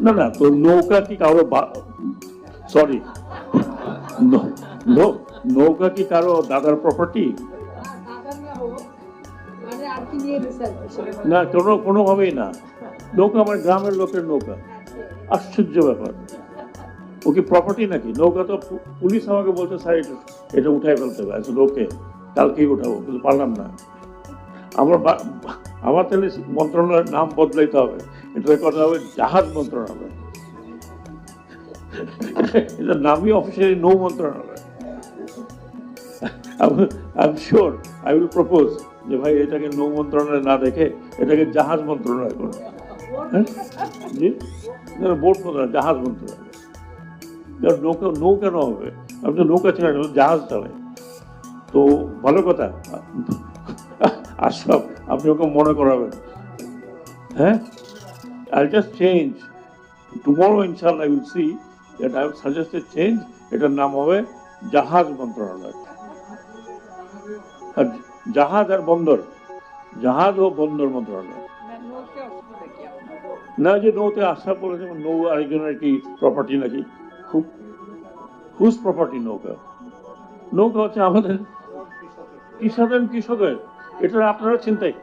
না না, তো নৌকা কি কারো, সরি, নৌকা কি কারো দাদার প্রপার্টি? না, কোনোভাবেই না। নৌকা আমার গ্রামের লোকের নৌকা। আশ্চর্য ব্যাপার, ও কি প্রপার্টি নাকি? নৌকা তো পুলিশ আমাকে বলছে স্যার এটা উঠাই ফেলতে হবে। আসলে ওকে কালকেই উঠাবো, কিন্তু পারলাম না। আমার তাহলে মন্ত্রণালয়ের নাম বদলাইতে হবে, এটার কথা হবে জাহাজ মন্ত্রণালয়। এটার নামই অফিসিয়ালি নৌ মন্ত্রণালয়। I am sure I will propose যে ভাই এটাকে নৌ মন্ত্রণালয় না দেখে এটাকে জাহাজ মন্ত্রণালয় করুন। জি, বোট মন্ত্রণালয়, জাহাজ মন্ত্রণালয়। নৌ কেন হবে? আমি তো নৌকা চালাই না, জাহাজ চালাই। তো ভালো কথা, আশরাফ আপনি ওকে মনে করাবেন। হ্যাঁ, I'll just change tomorrow, inshallah. I will see that I have suggested change. এটার নাম হবে জাহাজ মন্ত্রণালয়। আর জাহাজ আর বন্দর, জাহাজ ও বন্দর মন্ত্রণালয়। না, যে নৌতে আশা বলেছে নৌ আরেকজনের কি প্রপার্টি নাকি? হুজ প্রপার্টি নৌকা? নৌকা হচ্ছে আমাদের কৃষকের। এটা আপনারা চিন্তাই,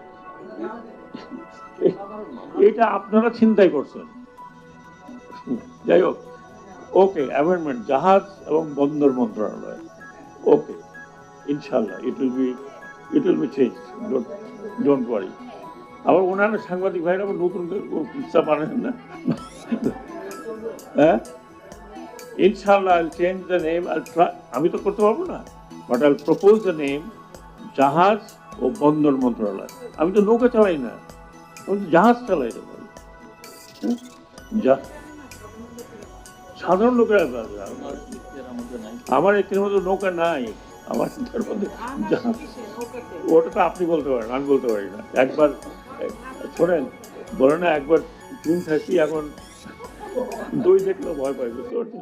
এটা আপনারা চিন্তাই করছেন। যাই হোক, ওকে, অ্যামেন্ডমেন্ট জাহাজ এবং বন্দর মন্ত্রণালয়। ওকে, ইনশাল্লাহ it will be change, don't worry. আবার ওনারা সাংবাদিক ভাইরা আবার নতুন কিচ্ছা বানান না। হ্যাঁ, ইনশাল্লাহ আইল চেঞ্জ দ্য নেম। আমি তো করতে পারবো না, বাট আইল প্রপোজ দ্য নেম জাহাজ ও বন্দর মন্ত্রণালয়। আমি তো নৌকা চালাই না, আমি তো জাহাজ চালাই। সাধারণ লোকেরা, আমার এর মধ্যে নৌকা নাই, আমার মধ্যে ওটা তো আপনি বলতে পারেন, আমি বলতে পারি না। একবার শোনেন, বলে না একবার চুন থাকি, এখন দই দেখলেও ভয় পাই, বুঝতে পারছেন?